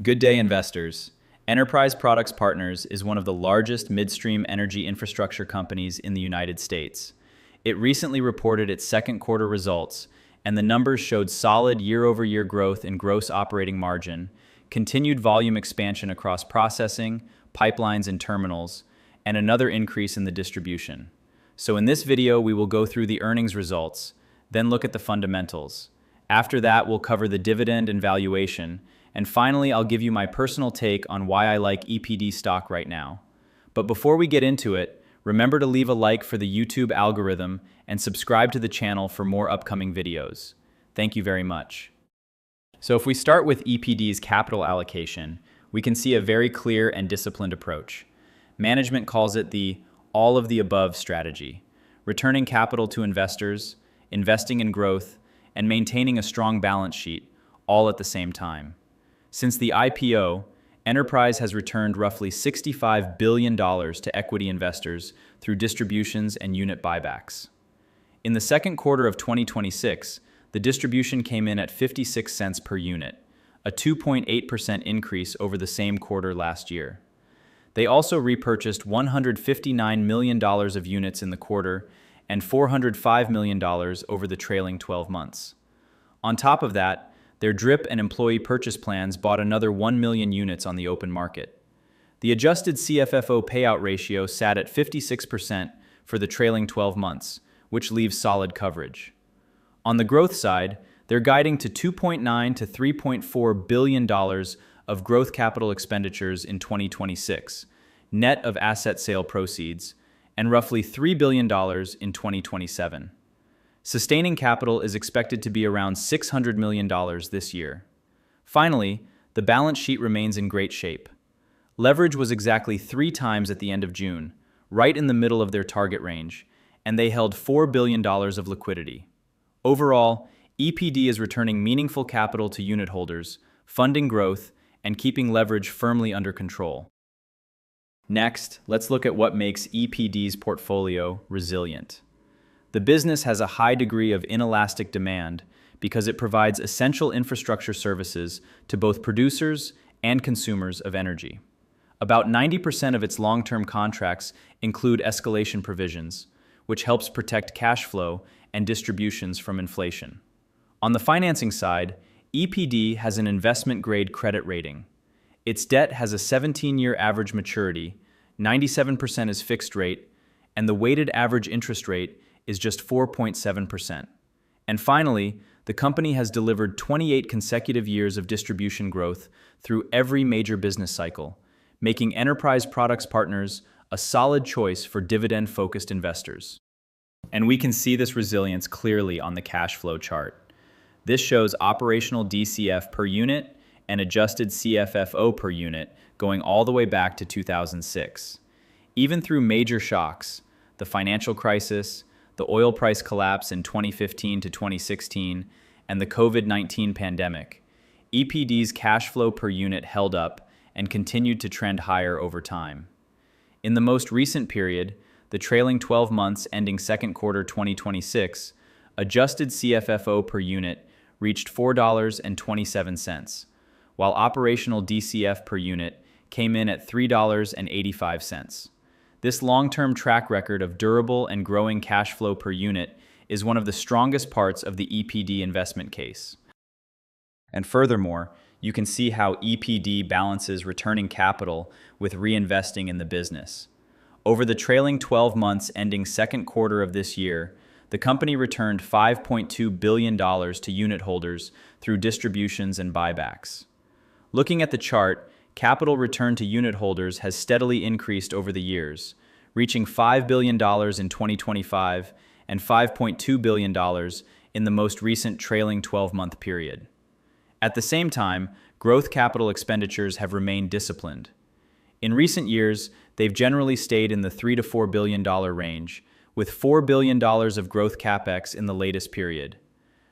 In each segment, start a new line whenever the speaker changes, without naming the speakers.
Good day, investors. Enterprise Products Partners is one of the largest midstream energy infrastructure companies in the United States. It recently reported its second quarter results, and the numbers showed solid year-over-year growth in gross operating margin, continued volume expansion across processing, pipelines, and terminals, and another increase in the distribution. So in this video, we will go through the earnings results, then look at the fundamentals. After that, we'll cover the dividend and valuation, and finally, I'll give you my personal take on why I like EPD stock right now. But before we get into it, remember to leave a like for the YouTube algorithm and subscribe to the channel for more upcoming videos. Thank you very much. So if we start with EPD's capital allocation, we can see a very clear and disciplined approach. Management calls it the all of the above strategy, returning capital to investors, investing in growth, and maintaining a strong balance sheet, all at the same time. Since the IPO, Enterprise has returned roughly $65 billion to equity investors through distributions and unit buybacks. In the second quarter of 2026, the distribution came in at 56 cents per unit, a 2.8% increase over the same quarter last year. They also repurchased $159 million of units in the quarter and $405 million over the trailing 12 months. On top of that, their DRIP and employee purchase plans bought another 1 million units on the open market. The adjusted CFFO payout ratio sat at 56% for the trailing 12 months, which leaves solid coverage. On the growth side, they're guiding to $2.9 to $3.4 billion of growth capital expenditures in 2026, net of asset sale proceeds, and roughly $3 billion in 2027. Sustaining capital is expected to be around $600 million this year. Finally, the balance sheet remains in great shape. Leverage was exactly 3 times at the end of June, right in the middle of their target range, and they held $4 billion of liquidity. Overall, EPD is returning meaningful capital to unit holders, funding growth, and keeping leverage firmly under control. Next, let's look at what makes EPD's portfolio resilient. The business has a high degree of inelastic demand because it provides essential infrastructure services to both producers and consumers of energy. About 90% of its long-term contracts include escalation provisions, which helps protect cash flow and distributions from inflation. On the financing side, EPD has an investment-grade credit rating. Its debt has a 17-year average maturity, 97% is fixed rate, and the weighted average interest rate is just 4.7%. And finally, the company has delivered 28 consecutive years of distribution growth through every major business cycle, making Enterprise Products Partners a solid choice for dividend-focused investors. And we can see this resilience clearly on the cash flow chart. This shows operational DCF per unit and adjusted CFFO per unit going all the way back to 2006. Even through major shocks, the financial crisis, the oil price collapse in 2015 to 2016, and the COVID-19 pandemic, EPD's cash flow per unit held up and continued to trend higher over time. In the most recent period, the trailing 12 months ending second quarter 2026, adjusted CFFO per unit reached $4.27, while operational DCF per unit came in at $3.85. This long-term track record of durable and growing cash flow per unit is one of the strongest parts of the EPD investment case. And furthermore, you can see how EPD balances returning capital with reinvesting in the business. Over the trailing 12 months ending second quarter of this year, the company returned $5.2 billion to unit holders through distributions and buybacks. Looking at the chart, capital return to unit holders has steadily increased over the years, reaching $5 billion in 2025 and $5.2 billion in the most recent trailing 12-month period. At the same time, growth capital expenditures have remained disciplined. In recent years, they've generally stayed in the $3 to $4 billion range, with $4 billion of growth capex in the latest period.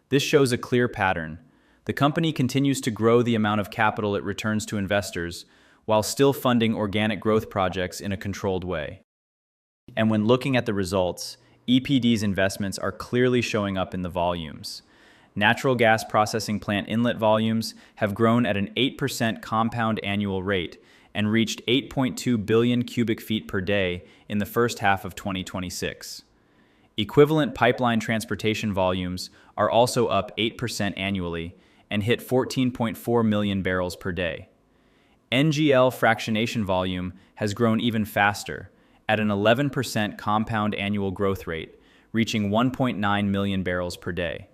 This shows a clear pattern. The company continues to grow the amount of capital it returns to investors while still funding organic growth projects in a controlled way. And when looking at the results, EPD's investments are clearly showing up in the volumes. natural gas processing plant inlet volumes have grown at an 8% compound annual rate and reached 8.2 billion cubic feet per day in the first half of 2026. Equivalent pipeline transportation volumes are also up 8% annually and hit 14.4 million barrels per day. NGL fractionation volume has grown even faster, at an 11% compound annual growth rate, reaching 1.9 million barrels per day.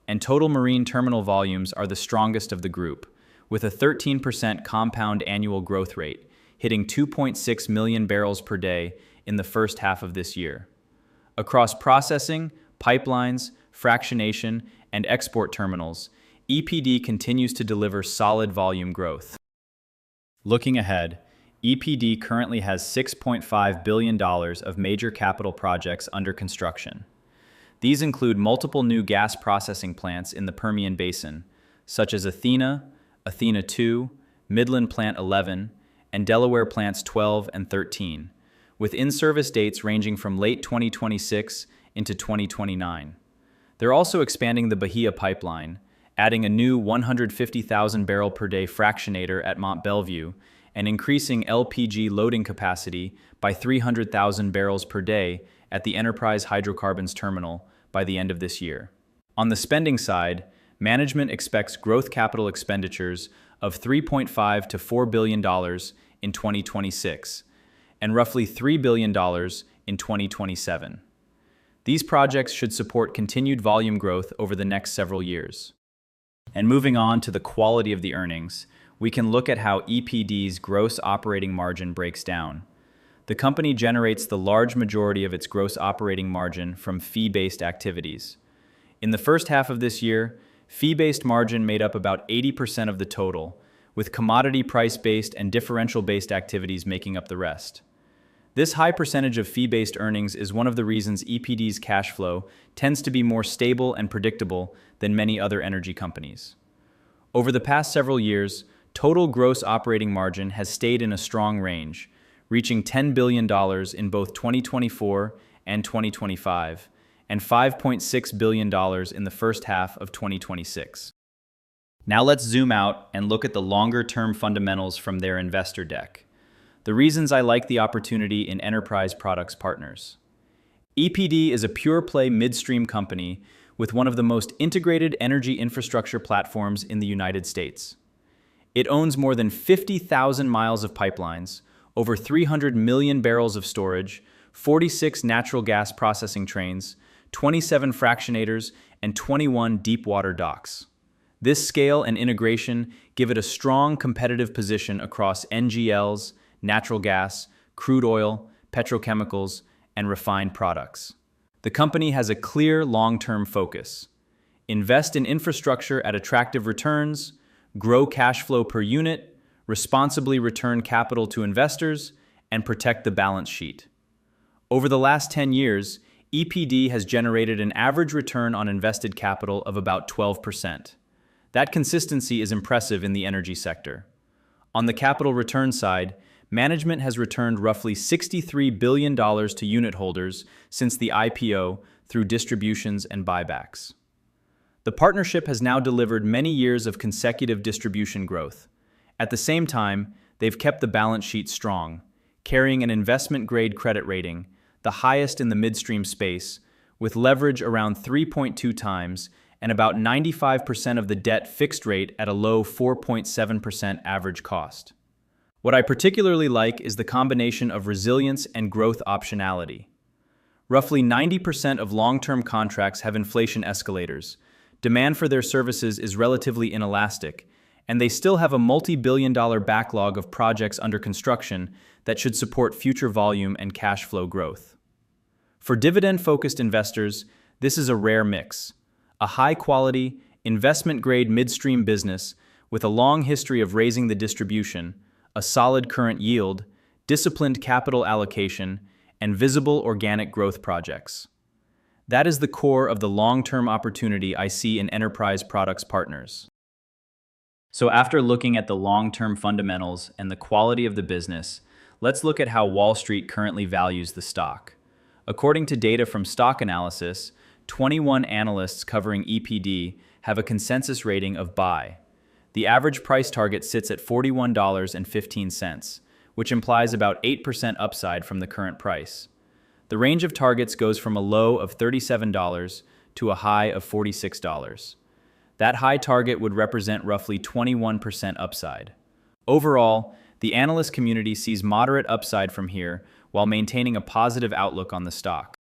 And total marine terminal volumes are the strongest of the group, with a 13% compound annual growth rate, hitting 2.6 million barrels per day in the first half of this year. Across processing, pipelines, fractionation, and export terminals, EPD continues to deliver solid volume growth. Looking ahead, EPD currently has $6.5 billion of major capital projects under construction. These include multiple new gas processing plants in the Permian Basin, such as Athena, Athena 2, Midland Plant 11, and Delaware Plants 12 and 13, with in-service dates ranging from late 2026 into 2029. They're also expanding the Bahia pipeline, adding a new 150,000 barrel per day fractionator at Mont Belvieu, and increasing LPG loading capacity by 300,000 barrels per day at the Enterprise Hydrocarbons Terminal by the end of this year. On the spending side, management expects growth capital expenditures of $3.5 to $4 billion in 2026 and roughly $3 billion in 2027. These projects should support continued volume growth over the next several years. And moving on to the quality of the earnings, we can look at how EPD's gross operating margin breaks down. The company generates the large majority of its gross operating margin from fee-based activities. In the first half of this year, fee-based margin made up about 80% of the total, with commodity price-based and differential-based activities making up the rest. This high percentage of fee-based earnings is one of the reasons EPD's cash flow tends to be more stable and predictable than many other energy companies. Over the past several years, total gross operating margin has stayed in a strong range, reaching $10 billion in both 2024 and 2025, and $5.6 billion in the first half of 2026. Now let's zoom out and look at the longer-term fundamentals from their investor deck. The reasons I like the opportunity in Enterprise Products Partners. EPD is a pure-play midstream company with one of the most integrated energy infrastructure platforms in the United States. It owns more than 50,000 miles of pipelines, over 300 million barrels of storage, 46 natural gas processing trains, 27 fractionators, and 21 deep-water docks. This scale and integration give it a strong competitive position across NGLs, natural gas, crude oil, petrochemicals, and refined products. The company has a clear long-term focus. Invest in infrastructure at attractive returns, grow cash flow per unit, responsibly return capital to investors, and protect the balance sheet. Over the last 10 years, EPD has generated an average return on invested capital of about 12%. That consistency is impressive in the energy sector. On the capital return side, management has returned roughly $63 billion to unit holders since the IPO through distributions and buybacks. The partnership has now delivered many years of consecutive distribution growth. At the same time, they've kept the balance sheet strong, carrying an investment-grade credit rating, the highest in the midstream space, with leverage around 3.2 times and about 95% of the debt fixed rate at a low 4.7% average cost. What I particularly like is the combination of resilience and growth optionality. Roughly 90% of long-term contracts have inflation escalators. Demand for their services is relatively inelastic, and they still have a multi-billion-dollar backlog of projects under construction that should support future volume and cash flow growth. For dividend-focused investors, this is a rare mix. A high-quality, investment-grade midstream business with a long history of raising the distribution, a solid current yield, disciplined capital allocation, and visible organic growth projects. That is the core of the long-term opportunity I see in Enterprise Products Partners. So after looking at the long-term fundamentals and the quality of the business, let's look at how Wall Street currently values the stock. According to data from Stock Analysis, 21 analysts covering EPD have a consensus rating of buy. The average price target sits at $41.15, which implies about 8% upside from the current price. The range of targets goes from a low of $37 to a high of $46. That high target would represent roughly 21% upside. Overall, the analyst community sees moderate upside from here while maintaining a positive outlook on the stock.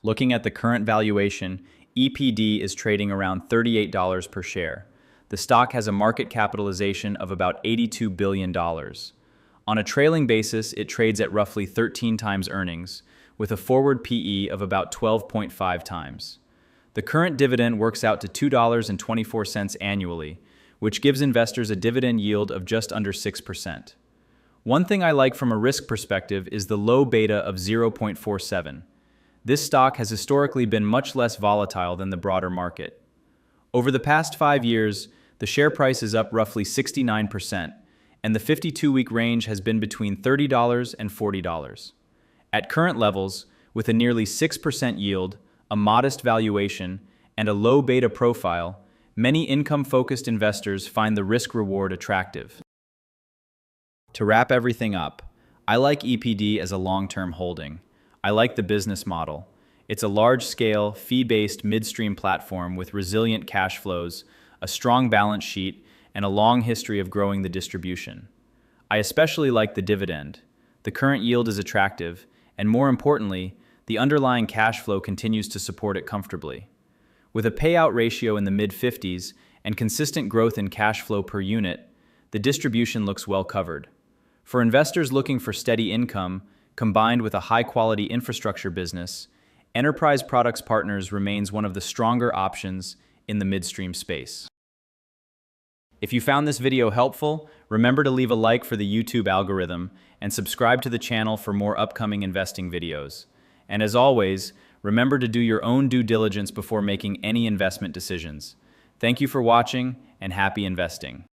Looking at the current valuation, EPD is trading around $38 per share. The stock has a market capitalization of about $82 billion. On a trailing basis, it trades at roughly 13 times earnings, with a forward PE of about 12.5 times. The current dividend works out to $2.24 annually, which gives investors a dividend yield of just under 6%. One thing I like from a risk perspective is the low beta of 0.47. This stock has historically been much less volatile than the broader market. Over the past 5 years, the share price is up roughly 69%, and the 52-week range has been between $30 and $40. At current levels, with a nearly 6% yield, a modest valuation, and a low beta profile, many income-focused investors find the risk-reward attractive. To wrap everything up, I like EPD as a long-term holding. I like the business model. It's a large-scale, fee-based midstream platform with resilient cash flows, a strong balance sheet, and a long history of growing the distribution. I especially like the dividend. The current yield is attractive, and more importantly, the underlying cash flow continues to support it comfortably. With a payout ratio in the mid-50s and consistent growth in cash flow per unit, the distribution looks well covered. For investors looking for steady income, combined with a high-quality infrastructure business, Enterprise Products Partners remains one of the stronger options in the midstream space. If you found this video helpful, remember to leave a like for the YouTube algorithm and subscribe to the channel for more upcoming investing videos. And as always, remember to do your own due diligence before making any investment decisions. Thank you for watching, and happy investing.